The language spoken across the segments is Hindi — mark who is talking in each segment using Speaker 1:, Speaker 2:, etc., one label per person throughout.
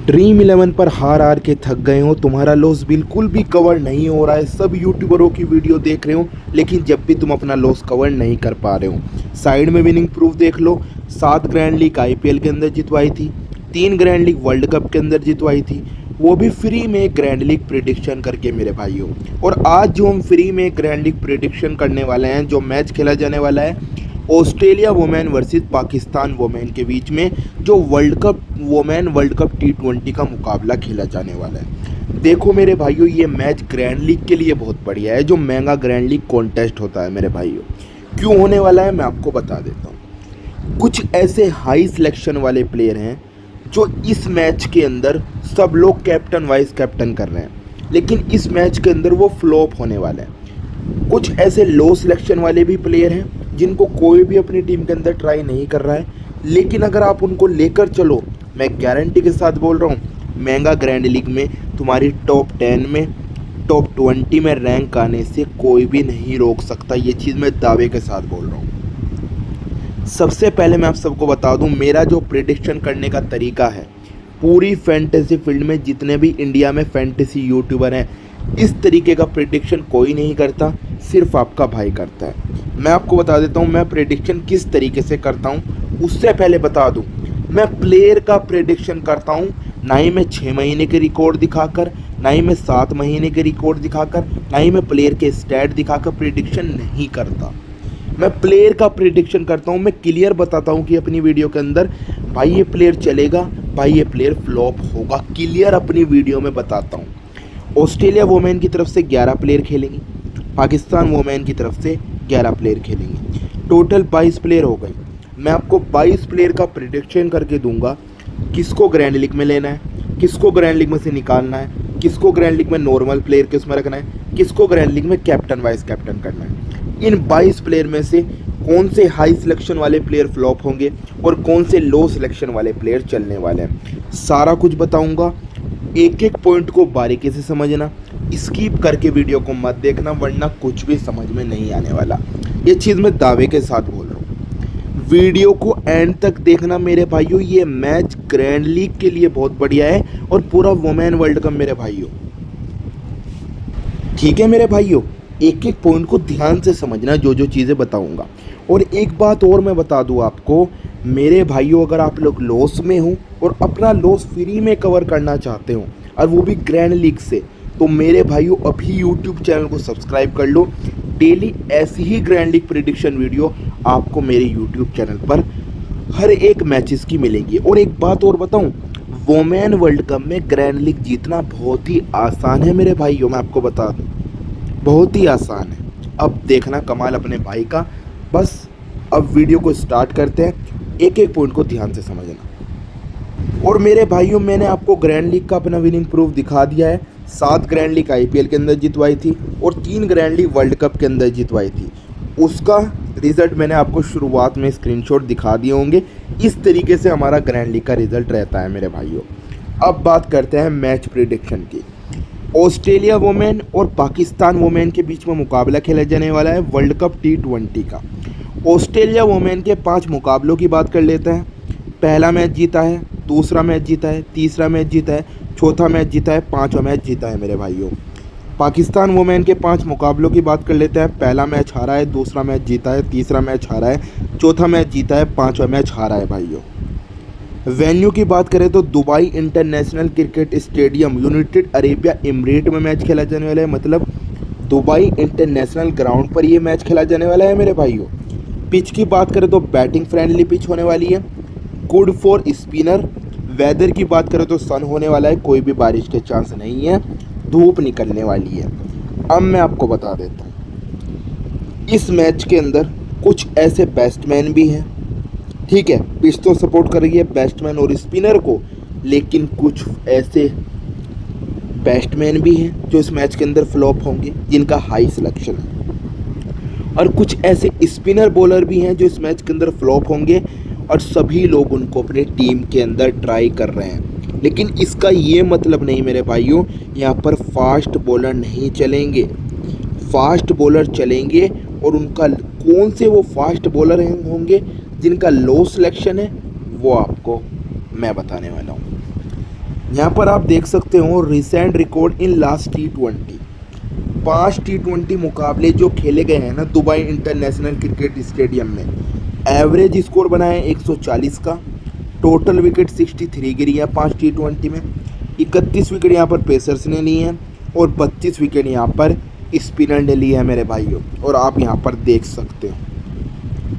Speaker 1: ड्रीम 11 पर हार के थक गए हो, तुम्हारा लॉस बिल्कुल भी कवर नहीं हो रहा है। सब यूट्यूबरों की वीडियो देख रहे हो, लेकिन जब भी तुम अपना लॉस कवर नहीं कर पा रहे हो। साइड में विनिंग प्रूफ देख लो। 7 ग्रैंड लीग आईपीएल के अंदर जितवाई थी, 3 ग्रैंड लीग वर्ल्ड कप के अंदर जितवाई थी, वो भी फ्री में ग्रैंड लीग प्रेडिक्शन करके मेरे भाइयों। और आज जो हम फ्री में ग्रैंड लीग प्रेडिक्शन करने वाले हैं, जो मैच खेला जाने वाला है Australia women versus Pakistan women के बीच में, जो world cup women world cup T20 का मुकाबला खेला जाने वाला है। देखो मेरे भाइयों, ये मैच ग्रैंड लीग के लिए बहुत बढ़िया है, जो महंगा ग्रैंड लीग कॉन्टेस्ट होता है मेरे भाइयों। क्यों होने वाला है मैं आपको बता देता हूँ। कुछ ऐसे हाई सिलेक्शन वाले प्लेयर हैं जो इस मैच के अंदर सब लोग कैप्टन वाइस कैप्टन कर रहे हैं, लेकिन इस मैच के अंदर वो फ्लॉप होने वाले हैं। कुछ ऐसे लो सिलेक्शन वाले भी प्लेयर हैं जिनको कोई भी अपनी टीम के अंदर ट्राई नहीं कर रहा है, लेकिन अगर आप उनको लेकर चलो, मैं गारंटी के साथ बोल रहा हूँ, महंगा ग्रैंड लीग में तुम्हारी टॉप 10 में टॉप 20 में रैंक आने से कोई भी नहीं रोक सकता। ये चीज़ मैं दावे के साथ बोल रहा हूँ। सबसे पहले मैं आप सबको बता दूँ, मेरा जो प्रेडिक्शन करने का तरीका है, पूरी फैंटेसी फील्ड में जितने भी इंडिया में फैंटेसी यूट्यूबर हैं, इस तरीके का प्रेडिक्शन कोई नहीं करता, सिर्फ आपका भाई करता है। मैं आपको बता देता हूँ मैं प्रेडिक्शन किस तरीके से करता हूँ। उससे पहले बता दूँ, मैं प्लेयर का प्रेडिक्शन करता हूँ, ना ही मैं 6 महीने के रिकॉर्ड दिखाकर, ना ही मैं 7 महीने के रिकॉर्ड दिखाकर, ना ही मैं प्लेयर के स्टैट दिखाकर प्रेडिक्शन नहीं करता। मैं प्लेयर का प्रेडिक्शन करता हूँ। मैं क्लियर बताता हूँ कि अपनी वीडियो के अंदर, भाई ये प्लेयर चलेगा, भाई ये प्लेयर फ्लॉप होगा, क्लियर अपनी वीडियो में बताता हूँ। ऑस्ट्रेलिया वोमेन की तरफ से 11 प्लेयर खेलेंगे, पाकिस्तान वोमेन की तरफ से 11 प्लेयर खेलेंगे, टोटल 22 प्लेयर हो गए। मैं आपको 22 प्लेयर का प्रेडिक्शन करके दूंगा, किसको ग्रैंड लीग में लेना है, किसको ग्रैंड लीग में से निकालना है, किसको ग्रैंड लीग में नॉर्मल प्लेयर के उसमें रखना है, किसको ग्रैंड लीग में कैप्टन वाइस कैप्टन करना है। इन 22 प्लेयर में से कौन से हाई सिलेक्शन वाले प्लेयर फ्लॉप होंगे और कौन से लो सिलेक्शन वाले प्लेयर चलने वाले हैं, सारा कुछ बताऊँगा। एक एक पॉइंट को बारीकी से समझना, स्किप करके वीडियो को मत देखना, वरना कुछ भी समझ में नहीं आने वाला। ये चीज़ मैं दावे के साथ बोल रहा हूँ। वीडियो को एंड तक देखना मेरे भाइयों। ये मैच ग्रैंड लीग के लिए बहुत बढ़िया है और पूरा वुमेन वर्ल्ड कप मेरे भाइयों। ठीक है मेरे भाइयों, एक एक पॉइंट को ध्यान से समझना, जो जो चीज़ें बताऊँगा। और एक बात और मैं बता दूँ आपको मेरे भाइयों, अगर आप लोग लॉस में हो और अपना लॉस फ्री में कवर करना चाहते हो, और वो भी ग्रैंड लीग से, तो मेरे भाइयों अभी यूट्यूब चैनल को सब्सक्राइब कर लो। डेली ऐसी ही ग्रैंड लीग प्रेडिक्शन वीडियो आपको मेरे यूट्यूब चैनल पर हर एक मैचेस की मिलेगी। और एक बात और बताऊं, वोमेन वर्ल्ड कप में ग्रैंड लीग जीतना बहुत ही आसान है मेरे भाइयों, मैं आपको बता दूं, बहुत ही आसान है। अब देखना कमाल अपने भाई का। बस अब वीडियो को स्टार्ट करते हैं, एक एक पॉइंट को ध्यान से समझना। और मेरे भाइयों, मैंने आपको ग्रैंड लीग का अपना विनिंग प्रूफ दिखा दिया है। 7 ग्रैंड लीग आईपीएल के अंदर जितवाई थी और 3 ग्रैंड लीग वर्ल्ड कप के अंदर जितवाई थी। उसका रिजल्ट मैंने आपको शुरुआत में स्क्रीनशॉट दिखा दिए होंगे। इस तरीके से हमारा ग्रैंड लीग का रिजल्ट रहता है मेरे भाइयों। अब बात करते हैं मैच प्रेडिक्शन की। ऑस्ट्रेलिया वोमेन और पाकिस्तान वोमेन के बीच में मुकाबला खेला जाने वाला है वर्ल्ड कप T20 का। ऑस्ट्रेलिया वोमेन के 5 मुकाबलों की बात कर लेते हैं। पहला मैच जीता है, दूसरा मैच जीता है, तीसरा मैच जीता है, चौथा मैच जीता है, 5वां मैच जीता है मेरे भाइयों। पाकिस्तान वोमेन के 5 मुकाबलों की बात कर लेते हैं। पहला मैच हारा है, दूसरा मैच जीता है, तीसरा मैच हारा है, चौथा मैच जीता है, 5वां मैच हारा है भाइयों। वेन्यू की बात करें तो Dubai international cricket stadium United Arabia emirate में मैच खेला जाने वाला है। मतलब दुबई इंटरनेशनल ग्राउंड पर ये मैच खेला जाने वाला है मेरे भाइयों। पिच की बात करें तो बैटिंग फ्रेंडली पिच होने वाली है, गुड फॉर स्पिनर। वेदर की बात करें तो सन होने वाला है, कोई भी बारिश के चांस नहीं है, धूप निकलने वाली है। अब मैं आपको बता देता हूँ, इस मैच के अंदर कुछ ऐसे बैट्समैन भी हैं, ठीक है, पिच तो सपोर्ट कर रही है बैट्समैन और स्पिनर को, लेकिन कुछ ऐसे बैट्समैन भी हैं जो इस मैच के अंदर फ्लॉप होंगे, जिनका हाई सिलेक्शन है, और कुछ ऐसे स्पिनर बॉलर भी हैं जो इस मैच के अंदर फ्लॉप होंगे, और सभी लोग उनको अपने टीम के अंदर ट्राई कर रहे हैं। लेकिन इसका ये मतलब नहीं मेरे भाइयों, यहाँ पर फास्ट बॉलर नहीं चलेंगे, फास्ट बॉलर चलेंगे। और उनका कौन से वो फास्ट बॉलर होंगे जिनका लो सिलेक्शन है, वो आपको मैं बताने वाला हूँ। यहाँ पर आप देख सकते हो recent record in last T20। 5 T20 मुकाबले जो खेले गए हैं ना दुबई इंटरनेशनल क्रिकेट स्टेडियम में, एवरेज स्कोर बना है 140 का। टोटल विकेट 63 गिरी है 5 T20 में। 31 विकेट यहाँ पर पेसर्स ने ली हैं और 32 विकेट यहाँ पर स्पिनर ने ली है मेरे भाइयों, और आप यहाँ पर देख सकते हो।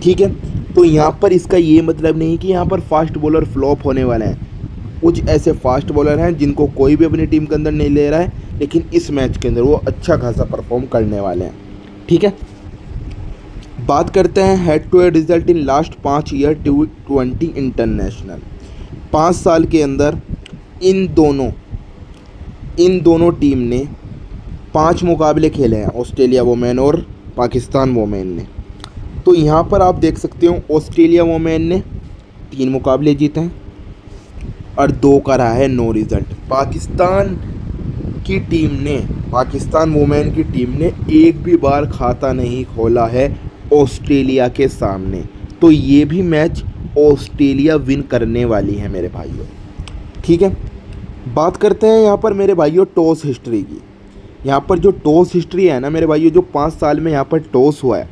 Speaker 1: ठीक है, तो यहाँ पर इसका ये मतलब नहीं कि यहाँ पर फास्ट बॉलर फ्लॉप होने वाले हैं। कुछ ऐसे फास्ट बॉलर हैं जिनको कोई भी अपनी टीम के अंदर नहीं ले रहा है, लेकिन इस मैच के अंदर वो अच्छा खासा परफॉर्म करने वाले हैं। ठीक है, बात करते हैं head to head result in last 5 year T20 international. 5 साल के अंदर इन दोनों टीम ने 5 मुकाबले खेले हैं, ऑस्ट्रेलिया वोमेन और पाकिस्तान वोमेन ने। तो यहाँ पर आप देख सकते हो ऑस्ट्रेलिया वोमेन ने 3 मुकाबले जीते हैं और 2 का रहा है नो रिज़ल्ट। पाकिस्तान वोमेन की टीम ने एक भी बार खाता नहीं खोला है ऑस्ट्रेलिया के सामने। तो ये भी मैच ऑस्ट्रेलिया विन करने वाली है मेरे भाइयों। ठीक है, बात करते हैं यहाँ पर मेरे भाइयों टॉस हिस्ट्री की। यहाँ पर जो टॉस हिस्ट्री है ना मेरे भाइयों, जो 5 साल में यहाँ पर टॉस हुआ है,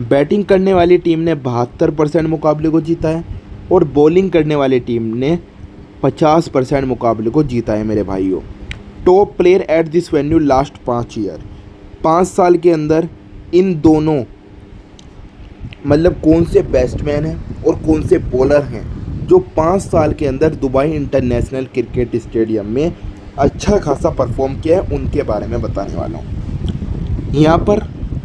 Speaker 1: बैटिंग करने वाली टीम ने 72% मुकाबले को जीता है और बॉलिंग करने वाली टीम ने 50% मुकाबले को जीता है मेरे भाइयों। Top player at this venue last 5 year, 5 साल के अंदर इन दोनों मतलब कौन से बैट्समैन हैं और कौन से बॉलर हैं जो 5 साल के अंदर दुबई इंटरनेशनल क्रिकेट स्टेडियम में अच्छा खासा परफॉर्म किया है, उनके बारे में बताने वाला हूँ। यहाँ पर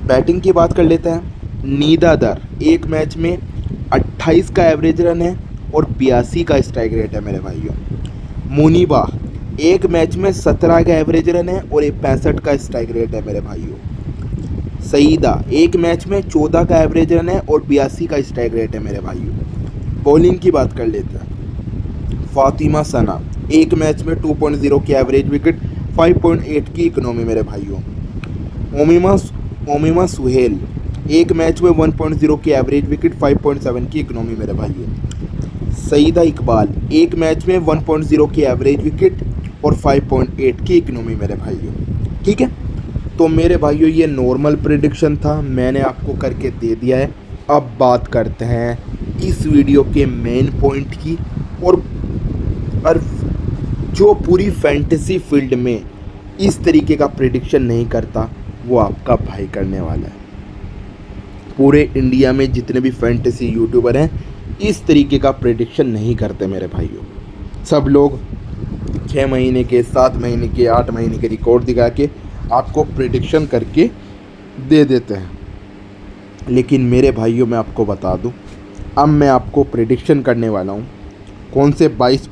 Speaker 1: बैटिंग की बात कर लेते हैं। नीदादर एक मैच में 28 का एवरेज रन है और 82 का स्ट्राइक रेट है मेरे भाइयों। मुनीबा एक मैच में 17 का एवरेज रन है और 65 का स्ट्राइक रेट है मेरे भाइयों। सईदा एक मैच में 14 का एवरेज रन है और 82 का स्ट्राइक रेट है मेरे भाइयों। बॉलिंग की बात कर लेते हैं। फातिमा सना एक मैच में 2.0 की एवरेज विकेट, 5.8 की इकोनॉमी मेरे भाइयों। ओमिमा सुहेल एक मैच में 1.0 की एवरेज विकेट, 5.7 की इकोनॉमी मेरे भाइयों। सईदा इकबाल एक मैच में 1.0 की एवरेज विकेट और 5.8 की इकोनॉमी मेरे भाइयों। ठीक है, तो मेरे भाइयों ये नॉर्मल प्रेडिक्शन था, मैंने आपको करके दे दिया है। अब बात करते हैं इस वीडियो के मेन पॉइंट की, और जो पूरी फैंटेसी फील्ड में इस तरीके का प्रेडिक्शन नहीं करता वो आपका भाई करने वाला है। पूरे इंडिया में जितने भी फैंटेसी यूट्यूबर हैं इस तरीके का प्रेडिक्शन नहीं करते मेरे भाइयों। सब लोग 6 महीने के, 7 महीने के, 8 महीने के रिकॉर्ड दिखा के आपको प्रेडिक्शन करके दे देते हैं। लेकिन मेरे भाइयों मैं आपको बता दूं, अब मैं आपको प्रेडिक्शन करने वाला हूं कौन से 22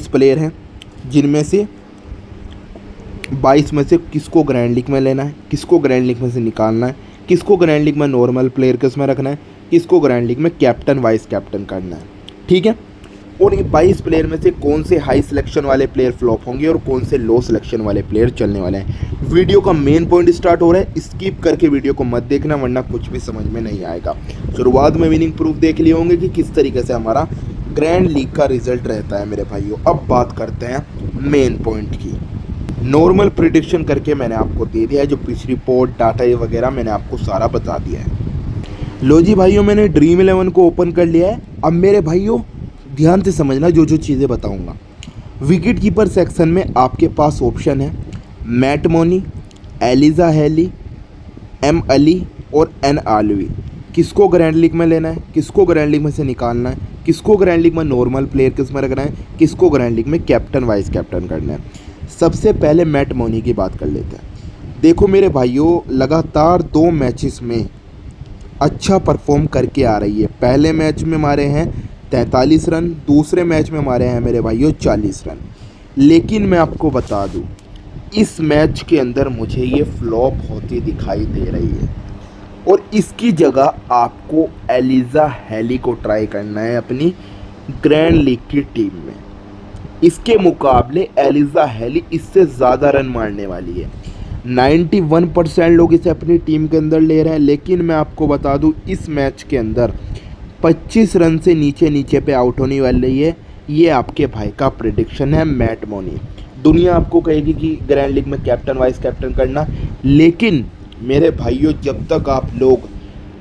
Speaker 1: प्लेयर हैं जिनमें से 22 में से किसको ग्रैंड लीग में लेना है, किसको ग्रैंड लीग में से निकालना है, किसको ग्रैंड लीग में नॉर्मल प्लेयर के उसमें रखना है, किसको ग्रैंड लीग में कैप्टन वाइस कैप्टन करना है। ठीक है, और ये 22 प्लेयर में से कौन से हाई सिलेक्शन वाले प्लेयर फ्लॉप होंगे और कौन से लो सिलेक्शन वाले प्लेयर चलने वाले हैं। वीडियो का मेन पॉइंट स्टार्ट हो रहा है, स्किप करके वीडियो को मत देखना वरना कुछ भी समझ में नहीं आएगा। शुरुआत में विनिंग प्रूफ देख लिए होंगे कि किस तरीके से हमारा ग्रैंड लीग का रिजल्ट रहता है मेरे भाइयों। अब बात करते हैं मेन पॉइंट की। नॉर्मल प्रेडिक्शन करके मैंने आपको दे दिया है, जो पिच रिपोर्ट डाटा ये वगैरह मैंने आपको सारा बता दिया है। लो जी भाइयों, मैंने ड्रीम 11 को ओपन कर लिया है। अब मेरे भाइयों ध्यान से समझना जो चीज़ें बताऊंगा। विकेट कीपर सेक्शन में आपके पास ऑप्शन है Matt Mooney, Alyssa Healy, M Ali और एन आलवी। किसको ग्रैंड लीग में लेना है, किसको ग्रैंड लीग में से निकालना है, किसको ग्रैंड लीग में नॉर्मल प्लेयर किसमें रखना है, किसको ग्रैंड लीग में कैप्टन वाइस कैप्टन करना है। सबसे पहले मैट मोनी की बात कर लेते हैं। देखो मेरे भाइयों, लगातार 2 मैचेस में अच्छा परफॉर्म करके आ रही है। पहले मैच में मारे हैं 43 रन, दूसरे मैच में मारे हैं मेरे भाइयों 40 रन। लेकिन मैं आपको बता दूं, इस मैच के अंदर मुझे ये फ्लॉप होती दिखाई दे रही है और इसकी जगह आपको एलिजा हेली को ट्राई करना है अपनी ग्रैंड लीग की टीम में। इसके मुकाबले एलिजा हेली इससे ज़्यादा रन मारने वाली है। 91% लोग इसे अपनी टीम के अंदर ले रहे हैं। लेकिन मैं आपको बता दूं, इस मैच के अंदर 25 रन से नीचे पे आउट होने वाली है ये आपके भाई का प्रेडिक्शन है मैट मोनी। दुनिया आपको कहेगी कि ग्रैंड लीग में कैप्टन वाइस कैप्टन करना, लेकिन मेरे भाइयों जब तक आप लोग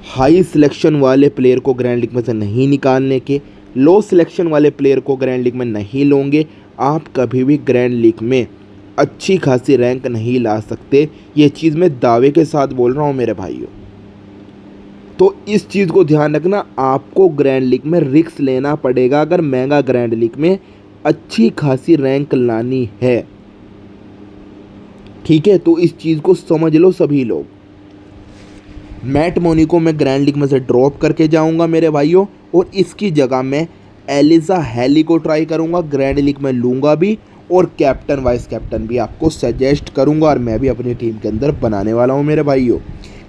Speaker 1: हाई सिलेक्शन वाले प्लेयर को ग्रैंड लीग में से नहीं निकालने के, लो सिलेक्शन वाले प्लेयर को ग्रैंड लीग में नहीं लोगे, आप कभी भी ग्रैंड लीग में अच्छी खासी रैंक नहीं ला सकते। ये चीज़ मैं दावे के साथ बोल रहा हूँ मेरे भाइयों। तो इस चीज़ को ध्यान रखना, आपको ग्रैंड लीग में रिस्क लेना पड़ेगा अगर मेगा ग्रैंड लीग में अच्छी खासी रैंक लानी है। ठीक है, तो इस चीज़ को समझ लो सभी लोग। मैट मोनी को मैं ग्रैंड लीग में से ड्रॉप करके जाऊंगा मेरे भाइयों, और इसकी जगह मैं एलिजा हैली को ट्राई करूंगा, ग्रैंड लीग में लूँगा भी, और कैप्टन वाइस कैप्टन भी आपको सजेस्ट करूंगा, और मैं भी अपनी टीम के अंदर बनाने वाला हूं मेरे भाइयों।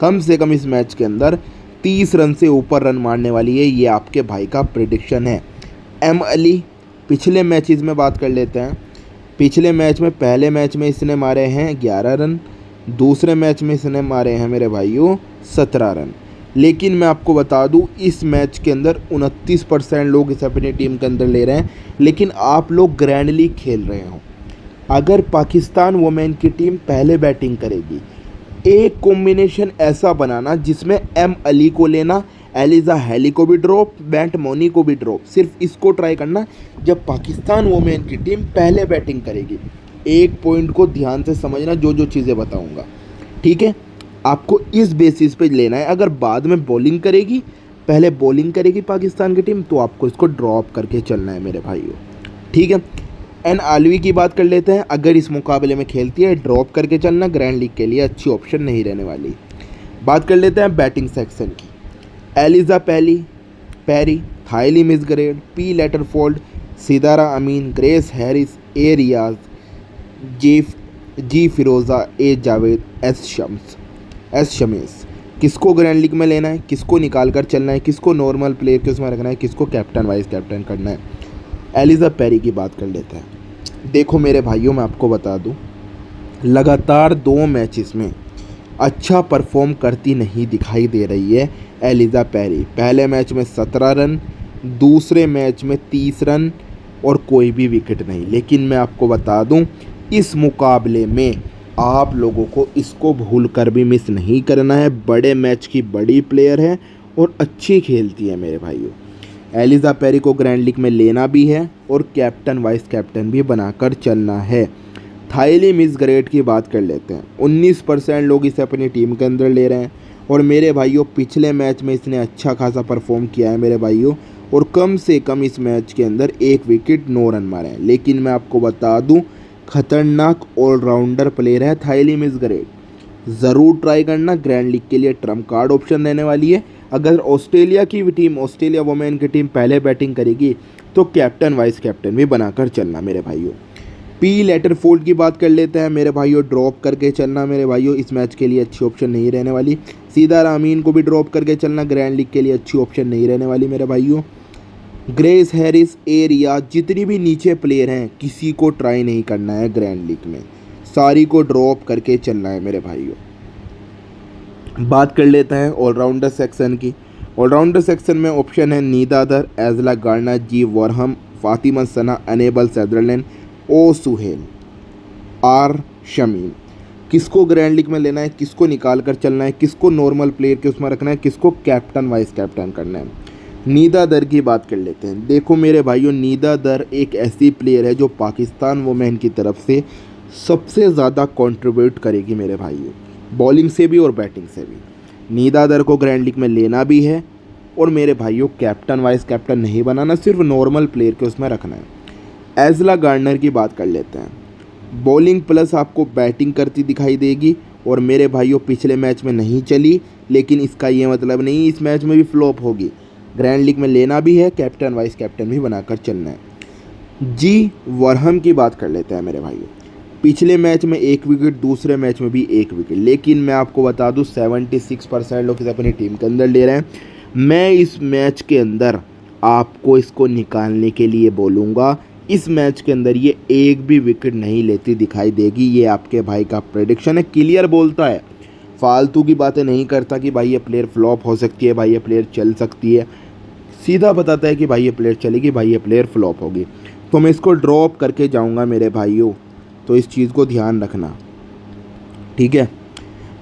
Speaker 1: कम से कम इस मैच के अंदर 30 रन से ऊपर रन मारने वाली है, ये आपके भाई का प्रेडिक्शन है। एम अली, पिछले मैचेस में बात कर लेते हैं। पिछले मैच में, पहले मैच में इसने मारे हैं 11 रन, दूसरे मैच में इसने मारे हैं मेरे भाइयों 17 रन। लेकिन मैं आपको बता दूं, इस मैच के अंदर 29% लोग इसे अपनी टीम के अंदर ले रहे हैं। लेकिन आप लोग ग्रैंड लीग खेल रहे हो, अगर पाकिस्तान वुमेन की टीम पहले बैटिंग करेगी, एक कॉम्बिनेशन ऐसा बनाना जिसमें एम अली को लेना, एलिजा हैली को भी ड्रॉप, मैट मोनी को भी ड्रॉप। सिर्फ इसको ट्राई करना जब पाकिस्तान वुमेन की टीम पहले बैटिंग करेगी। एक पॉइंट को ध्यान से समझना, जो जो चीज़ें बताऊंगा, ठीक है, आपको इस बेसिस पे लेना है। अगर बाद में बॉलिंग करेगी, पहले बॉलिंग करेगी पाकिस्तान की टीम, तो आपको इसको ड्रॉप करके चलना है मेरे भाइयों। ठीक है, एन आलवी की बात कर लेते हैं। अगर इस मुकाबले में खेलती है, ड्रॉप करके चलना, ग्रैंड लीग के लिए अच्छी ऑप्शन नहीं रहने वाली। बात कर लेते हैं बैटिंग सेक्शन की। एलिजा पैरी, थाइली मिसग्रेड, पी लेटरफोल्ड, सिदारा अमीन, ग्रेस हैरिस, ए रियाज, जी फिरोज़ा, ए जावेद, एस शमीस। किसको ग्रैंड लीग में लेना है, किसको निकाल कर चलना है, किसको नॉर्मल प्लेयर के उसमें रखना है, किसको कैप्टन वाइस कैप्टन करना है। एलिजा पैरी की बात कर लेते हैं। देखो मेरे भाइयों, मैं आपको बता दूं, लगातार 2 मैचेस में अच्छा परफॉर्म करती नहीं दिखाई दे रही है एलिजा पैरी। पहले मैच में 17 रन, दूसरे मैच में 30 रन और कोई भी विकेट नहीं। लेकिन मैं आपको बता दूं, इस मुकाबले में आप लोगों को इसको भूल कर भी मिस नहीं करना है। बड़े मैच की बड़ी प्लेयर है और अच्छी खेलती है मेरे भाइयों। एलिजा पैरी को ग्रैंड लीग में लेना भी है और कैप्टन वाइस कैप्टन भी बनाकर चलना है। थाइली मिसग्रेड की बात कर लेते हैं। 19% लोग इसे अपनी टीम के अंदर ले रहे हैं, और मेरे भाइयों पिछले मैच में इसने अच्छा खासा परफॉर्म किया है मेरे भाइयों, और कम से कम इस मैच के अंदर 1 विकेट 9 रन मारे हैं। लेकिन मैं आपको बता दूं, खतरनाक ऑलराउंडर प्लेयर है थाइली मिसग्रेड। ज़रूर ट्राई करना, ग्रैंड लीग के लिए ट्रम्प कार्ड ऑप्शन रहने वाली है। अगर ऑस्ट्रेलिया की भी टीम, ऑस्ट्रेलिया वुमेन की टीम पहले बैटिंग करेगी, तो कैप्टन वाइस कैप्टन भी बनाकर चलना मेरे भाइयों। पी लेटरफोल्ड की बात कर लेते हैं मेरे भाइयों, ड्रॉप करके चलना मेरे भाइयों, इस मैच के लिए अच्छी ऑप्शन नहीं रहने वाली। सिदारा अमीन को भी ड्रॉप करके चलना, ग्रैंड लीग के लिए अच्छी ऑप्शन नहीं रहने वाली मेरे भाइयों। ग्रेस हैरिस, ए रियाज, जितनी भी नीचे प्लेयर हैं, किसी को ट्राई नहीं करना है ग्रैंड लीग में, सारी को ड्रॉप करके चलना है मेरे भाइयों। बात कर लेते हैं ऑलराउंडर सेक्शन की। ऑलराउंडर सेक्शन में ऑप्शन है Nida Dar, Ashleigh Gardner, G Wareham, Fatima Sana, Annabel Sutherland, O Sohail, R Shamim. किसको ग्रैंड लीग में लेना है, किसको निकाल कर चलना है, किसको नॉर्मल प्लेयर के उसमें रखना है, किसको कैप्टन वाइस कैप्टन करना है। नीदादर की बात कर लेते हैं। देखो मेरे भाइयों, नीदादर एक ऐसी प्लेयर है जो पाकिस्तान वुमेन की तरफ से सबसे ज़्यादा कंट्रीब्यूट करेगी मेरे भाइयों, बॉलिंग से भी और बैटिंग से भी। नीदादर को ग्रैंड लीग में लेना भी है, और मेरे भाइयों कैप्टन वाइस कैप्टन नहीं बनाना, सिर्फ नॉर्मल प्लेयर के उसमें रखना है। एजला गार्नर की बात कर लेते हैं। बॉलिंग प्लस आपको बैटिंग करती दिखाई देगी, और मेरे भाइयों पिछले मैच में नहीं चली, लेकिन इसका ये मतलब नहीं इस मैच में भी फ्लॉप होगी। ग्रैंड लीग में लेना भी है, कैप्टन वाइस कैप्टन भी बनाकर चलना है। जी वरहम की बात कर लेते हैं मेरे भाइयों। पिछले मैच में 1 विकेट, दूसरे मैच में भी 1 विकेट, लेकिन मैं आपको बता दूं 76% लोग इसे अपनी टीम के अंदर ले रहे हैं। मैं इस मैच के अंदर आपको इसको निकालने के लिए बोलूँगा। इस मैच के अंदर ये 1 भी विकेट नहीं लेती दिखाई देगी, ये आपके भाई का प्रेडिक्शन है। क्लियर बोलता है, फालतू की बातें नहीं करता कि भाई ये प्लेयर फ्लॉप हो सकती है, भाई ये प्लेयर चल सकती है। सीधा बताता है कि भाई ये प्लेयर चलेगी, भाई ये प्लेयर फ्लॉप होगी। तो मैं इसको ड्रॉप करके जाऊंगा मेरे भाइयों, तो इस चीज़ को ध्यान रखना, ठीक है।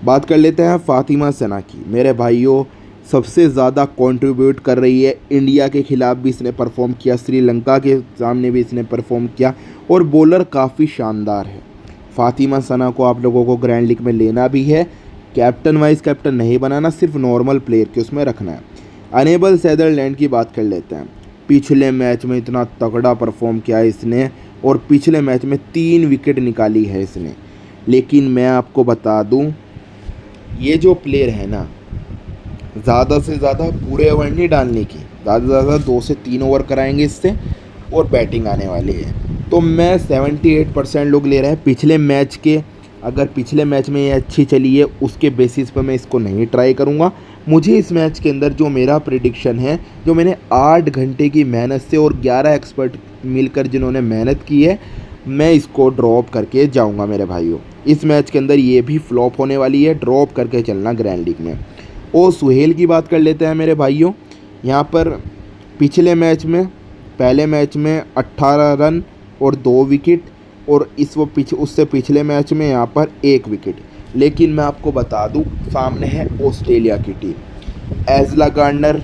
Speaker 1: बात कर लेते हैं फातिमा सना की। मेरे भाइयों सबसे ज़्यादा कंट्रीब्यूट कर रही है, इंडिया के ख़िलाफ़ भी इसने परफॉर्म किया, श्रीलंका के सामने भी इसने परफॉर्म किया और बॉलर काफ़ी शानदार है। फातिमा सना को आप लोगों को ग्रैंड लीग में लेना भी है, कैप्टन वाइस कैप्टन नहीं बनाना, सिर्फ नॉर्मल प्लेयर के उसमें रखना है। अनेबल सैदरलैंड की बात कर लेते हैं। पिछले मैच में इतना तगड़ा परफॉर्म किया है इसने और पिछले मैच में 3 विकेट निकाली है इसने। लेकिन मैं आपको बता दूं, ये जो प्लेयर है ना, ज़्यादा से ज़्यादा पूरे ओवर नहीं डालने की, ज़्यादा से ज़्यादा 2 से 3 ओवर कराएंगे इससे और बैटिंग आने वाली है। तो मैं 78% लोग ले रहे हैं पिछले मैच के। अगर पिछले मैच में ये अच्छी चली है उसके बेसिस पर मैं इसको नहीं ट्राई करूँगा। मुझे इस मैच के अंदर जो मेरा प्रेडिक्शन है, जो मैंने 8 घंटे की मेहनत से और 11 एक्सपर्ट मिलकर जिन्होंने मेहनत की है, मैं इसको ड्रॉप करके जाऊंगा मेरे भाइयों। इस मैच के अंदर ये भी फ्लॉप होने वाली है, ड्रॉप करके चलना ग्रैंड लीग में। और सुहेल की बात कर लेते हैं मेरे भाइयों। यहाँ पर पिछले मैच में, पहले मैच में 18 रन और 2 विकेट, और उससे पिछले मैच में यहाँ पर 1 विकेट। लेकिन मैं आपको बता दूं, सामने है ऑस्ट्रेलिया की team. Ashleigh Gardner,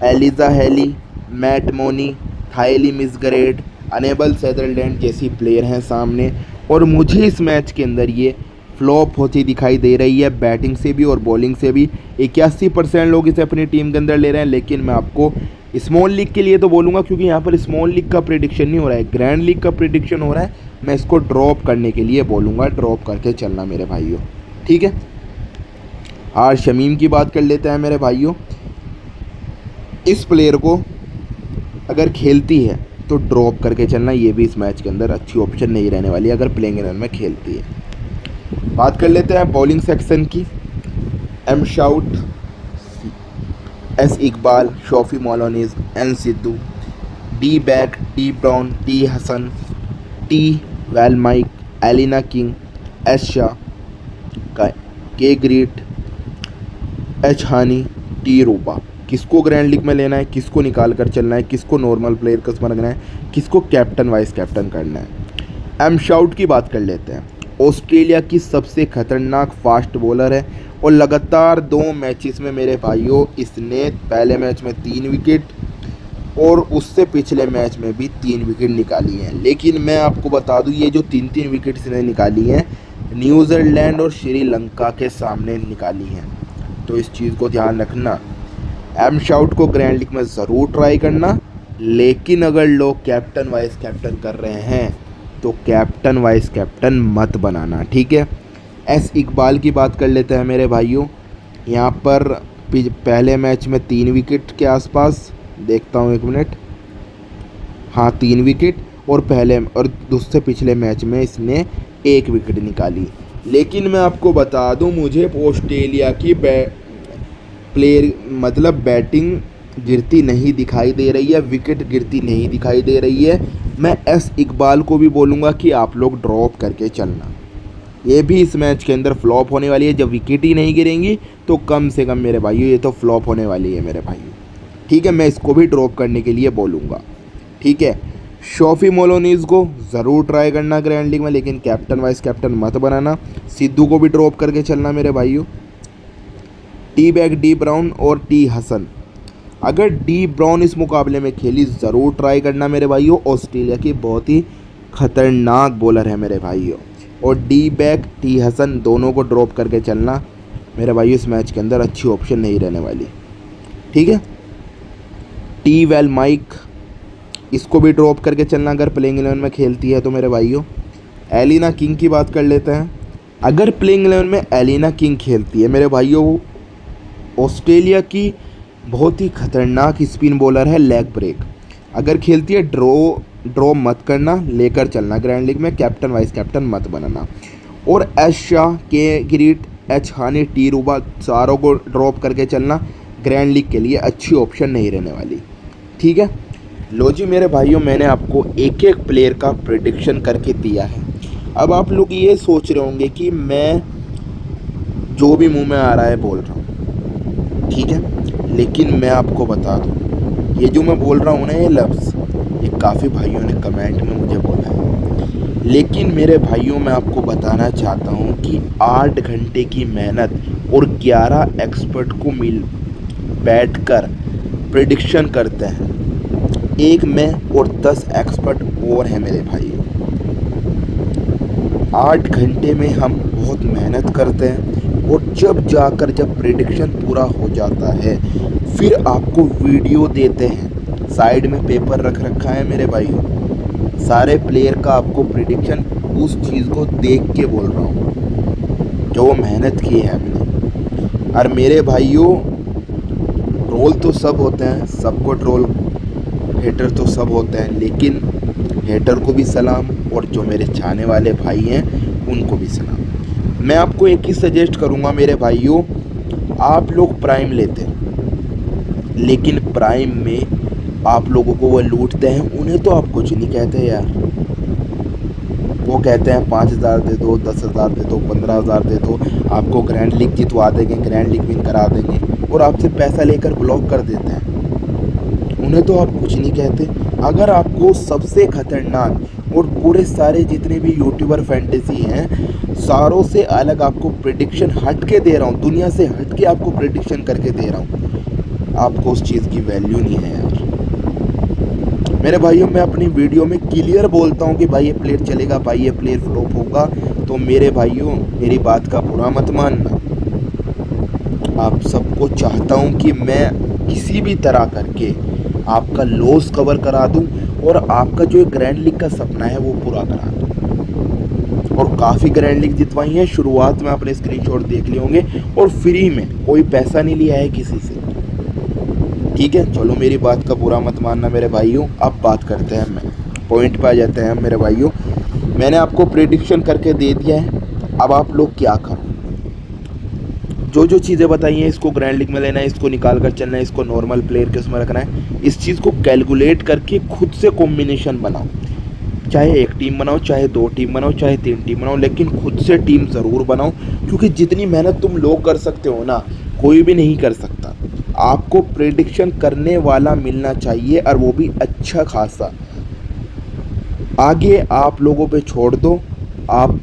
Speaker 1: Alyssa Healy, मैट Mooney, Tahlia McGrath, Annabel Sutherland जैसी प्लेयर हैं सामने, और मुझे इस मैच के अंदर ये फ्लॉप होती दिखाई दे रही है, बैटिंग से भी और बॉलिंग से भी। 81% लोग इसे अपनी टीम के अंदर ले रहे हैं। लेकिन मैं आपको स्मॉल लीग के लिए तो बोलूँगा, क्योंकि यहाँ पर स्मॉल लीग का प्रेडिक्शन नहीं हो रहा है, ग्रैंड लीग का प्रेडिक्शन हो रहा है। मैं इसको ड्रॉप करने के लिए बोलूँगा, ड्रॉप करके चलना मेरे भाइयों, ठीक है। और शमीम की बात कर लेते हैं मेरे भाइयों। इस प्लेयर को अगर खेलती है तो ड्रॉप करके चलना, ये भी इस मैच के अंदर अच्छी ऑप्शन नहीं रहने वाली अगर प्लेइंग 11 में खेलती है। बात कर लेते हैं बॉलिंग सेक्शन की। M Schutt, S Iqbal, Sophie Molineux, N Sidhu, D Beck, D Brown, T Hasan, T वेलमाइक, Alana King, S Shah, K ग्रीट, एच हानी, टी रूबा। किसको ग्रैंड लीग में लेना है, किसको निकाल कर चलना है, किसको नॉर्मल प्लेयर का रखना है, किसको कैप्टन वाइस कैप्टन करना है। एम शाउट की बात कर लेते हैं। ऑस्ट्रेलिया की सबसे खतरनाक फास्ट बॉलर है और लगातार 2 मैचेस में मेरे भाइयों इसने पहले मैच में 3 विकेट और उससे पिछले मैच में भी 3 विकेट निकाली हैं। लेकिन मैं आपको बता दूं, ये जो 3-3 विकेट इसने निकाली हैं न्यूजीलैंड और श्रीलंका के सामने निकाली हैं, तो इस चीज़ को ध्यान रखना। एम शाउट को ग्रैंड लीग में ज़रूर ट्राई करना, लेकिन अगर लोग कैप्टन वाइस कैप्टन कर रहे हैं तो कैप्टन वाइस कैप्टन मत बनाना, ठीक है। एस इकबाल की बात कर लेते हैं मेरे भाइयों। यहाँ पर पहले मैच में 3 विकेट के आसपास, देखता हूँ 1 मिनट, हाँ 3 विकेट, और दूसरे पिछले मैच में इसने 1 विकेट निकाली। लेकिन मैं आपको बता दूं, मुझे ऑस्ट्रेलिया की बैटिंग गिरती नहीं दिखाई दे रही है, विकेट गिरती नहीं दिखाई दे रही है। मैं एस इकबाल को भी बोलूँगा कि आप लोग ड्रॉप करके चलना, ये भी इस मैच के अंदर फ्लॉप होने वाली है। जब विकेट ही नहीं गिरेंगी तो कम से कम मेरे भाइयों ये तो फ्लॉप होने वाली है मेरे भाइयों, ठीक है। मैं इसको भी ड्रॉप करने के लिए बोलूँगा, ठीक है। शोफी मोलोनीज को ज़रूर ट्राई करना ग्रैंड लीग में, लेकिन कैप्टन वाइस कैप्टन मत बनाना। सिद्धू को भी ड्रॉप करके चलना मेरे भाइयों। टी बैक, डी ब्राउन और टी हसन, अगर डी ब्राउन इस मुकाबले में खेली ज़रूर ट्राई करना मेरे भाइयों। ऑस्ट्रेलिया की बहुत ही खतरनाक बॉलर है मेरे भाइयों। और डी बैक, टी हसन दोनों को ड्रॉप करके चलना मेरे भाइयों, इस मैच के अंदर अच्छी ऑप्शन नहीं रहने वाली, ठीक है। टी वेल माइक, इसको भी ड्रॉप करके चलना अगर प्लेइंग 11 में खेलती है तो मेरे भाइयों। एलिना किंग की बात कर लेते हैं। अगर प्लेइंग 11 में एलिना किंग खेलती है मेरे भाइयों, ऑस्ट्रेलिया की बहुत ही खतरनाक स्पिन बॉलर है, लेग ब्रेक। अगर खेलती है ड्रॉ मत करना, लेकर चलना ग्रैंड लीग में, कैप्टन वाइस कैप्टन मत बनाना। और एच शाह, के ग्रीट, एच हानी, टी रूबा, चारों को ड्रॉप करके चलना, ग्रैंड लीग के लिए अच्छी ऑप्शन नहीं रहने वाली, ठीक है। लो जी मेरे भाइयों, मैंने आपको एक एक प्लेयर का प्रेडिक्शन करके दिया है। अब आप लोग ये सोच रहे होंगे कि मैं जो भी मुंह में आ रहा है बोल रहा हूँ, ठीक है। लेकिन मैं आपको बता दूँ, ये जो मैं बोल रहा हूँ ना, ये लफ्ज़ ये काफ़ी भाइयों ने कमेंट में मुझे बोला है। लेकिन मेरे भाइयों, मैं आपको बताना चाहता हूँ कि 8 घंटे की मेहनत और 11 एक्सपर्ट को बैठकर प्रेडिक्शन करते हैं। एक मैं और 10 एक्सपर्ट और हैं मेरे भाई। 8 घंटे में हम बहुत मेहनत करते हैं और जब प्रेडिक्शन पूरा हो जाता है फिर आपको वीडियो देते हैं। साइड में पेपर रख रखा है मेरे भाई, सारे प्लेयर का आपको प्रेडिक्शन उस चीज़ को देख के बोल रहा हूँ जो मेहनत की है हमने। और मेरे भाइयों, ट्रोल तो सब होते हैं, सबको ट्रोल, हेटर तो सब होते हैं, लेकिन हेटर को भी सलाम और जो मेरे चाहने वाले भाई हैं उनको भी सलाम। मैं आपको एक ही सजेस्ट करूंगा मेरे भाइयों, आप लोग प्राइम लेते हैं लेकिन प्राइम में आप लोगों को वो लूटते हैं, उन्हें तो आप कुछ नहीं कहते यार। वो कहते हैं 5,000 दे दो, 10,000 दे दो, 15,000 दे दो, आपको ग्रैंड लीग जितवा देंगे, ग्रैंड लीग विन करा देंगे और आपसे पैसा लेकर ब्लॉक कर देते हैं। उन्हें तो आप कुछ नहीं कहते। अगर आपको सबसे खतरनाक और पूरे सारे जितने भी यूट्यूबर फैंटेसी हैं सारों से अलग आपको प्रेडिक्शन हट के दे रहा हूँ, दुनिया से हट के आपको प्रेडिक्शन करके दे रहा हूँ, आपको उस चीज़ की वैल्यू नहीं है यार। मेरे भाइयों, मैं अपनी वीडियो में क्लियर बोलता हूँ कि भाई ये प्लेयर चलेगा, भाई ये प्लेयर फ्लॉप होगा, तो मेरे भाइयों मेरी बात का बुरा मत मानना। आप सबको चाहता हूँ कि मैं किसी भी तरह करके आपका लॉस कवर करा दूं और आपका जो ग्रैंड लीग का सपना है वो पूरा करा दूं। और काफ़ी ग्रैंड लीग जितवाई हैं, शुरुआत में आपने स्क्रीनशॉट देख लिए होंगे, और फ्री में, कोई पैसा नहीं लिया है किसी से। ठीक है, चलो मेरी बात का बुरा मत मानना मेरे भाइयों। अब बात करते हैं, मैं पॉइंट पे आ जाते हैं मेरे भाइयों। मैंने आपको प्रेडिक्शन करके दे दिया है, अब आप लोग क्या करो, जो चीज़ें बताई हैं, इसको ग्रैंड लीग में लेना है, इसको निकाल कर चलना है, इसको नॉर्मल प्लेयर के उसमें रखना है, इस चीज़ को कैलकुलेट करके खुद से कॉम्बिनेशन बनाओ। चाहे एक टीम बनाओ, चाहे 2 टीम बनाओ, चाहे 3 टीम बनाओ, लेकिन खुद से टीम ज़रूर बनाओ, क्योंकि जितनी मेहनत तुम लोग कर सकते हो ना, कोई भी नहीं कर सकता। आपको प्रेडिक्शन करने वाला मिलना चाहिए, और वो भी अच्छा खासा। आगे आप लोगों पे छोड़ दो, आप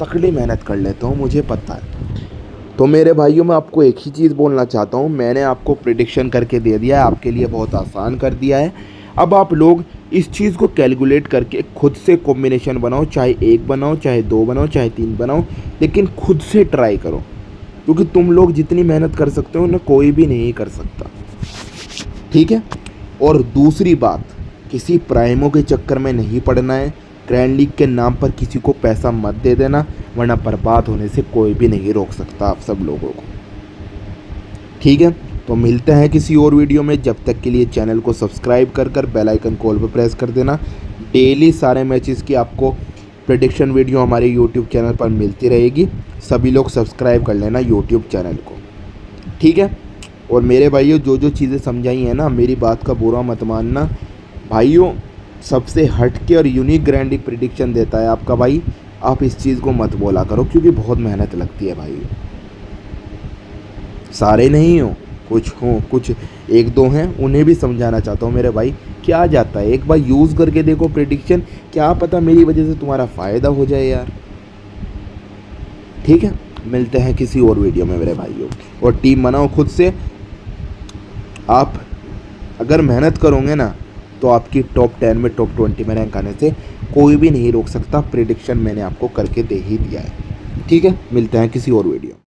Speaker 1: तकड़ी मेहनत कर लेते हो, मुझे पता है। तो मेरे भाइयों, मैं आपको एक ही चीज़ बोलना चाहता हूँ, मैंने आपको प्रेडिक्शन करके दे दिया है, आपके लिए बहुत आसान कर दिया है। अब आप लोग इस चीज़ को कैलकुलेट करके खुद से कॉम्बिनेशन बनाओ, चाहे 1 बनाओ, चाहे 2 बनाओ, चाहे 3 बनाओ, लेकिन खुद से ट्राई करो, क्योंकि तुम लोग जितनी मेहनत कर सकते हो ना, कोई भी नहीं कर सकता। ठीक है। और दूसरी बात, किसी प्राइमों के चक्कर में नहीं पड़ना है। ग्रैंड लीग के नाम पर किसी को पैसा मत दे देना, वरना बर्बाद होने से कोई भी नहीं रोक सकता आप सब लोगों को। ठीक है, तो मिलते हैं किसी और वीडियो में। जब तक के लिए चैनल को सब्सक्राइब कर बेल आइकन कॉल पर प्रेस कर देना। डेली सारे मैचेस की आपको प्रेडिक्शन वीडियो हमारे यूट्यूब चैनल पर मिलती रहेगी। सभी लोग सब्सक्राइब कर लेना यूट्यूब चैनल को। ठीक है। और मेरे भाइयों, जो चीज़ें समझाई हैं ना, मेरी बात का बुरा मत मानना भाइयों। सबसे हटके और यूनिक ग्रैंड लीग प्रेडिक्शन देता है आपका भाई। आप इस चीज़ को मत बोला करो, क्योंकि बहुत मेहनत लगती है भाई। सारे नहीं हो, कुछ 1-2 हैं, उन्हें भी समझाना चाहता हूँ मेरे भाई। क्या जाता है, एक बार यूज़ करके देखो प्रेडिक्शन, क्या पता मेरी वजह से तुम्हारा फ़ायदा हो जाए यार। ठीक है, मिलते हैं किसी और वीडियो में मेरे भाइयों। और टीम बनाओ खुद से। आप अगर मेहनत करोगे ना, तो आपकी टॉप 10 में, टॉप 20 में रैंक आने से कोई भी नहीं रोक सकता। प्रेडिक्शन मैंने आपको करके दे ही दिया है। ठीक है, मिलते हैं किसी और वीडियो।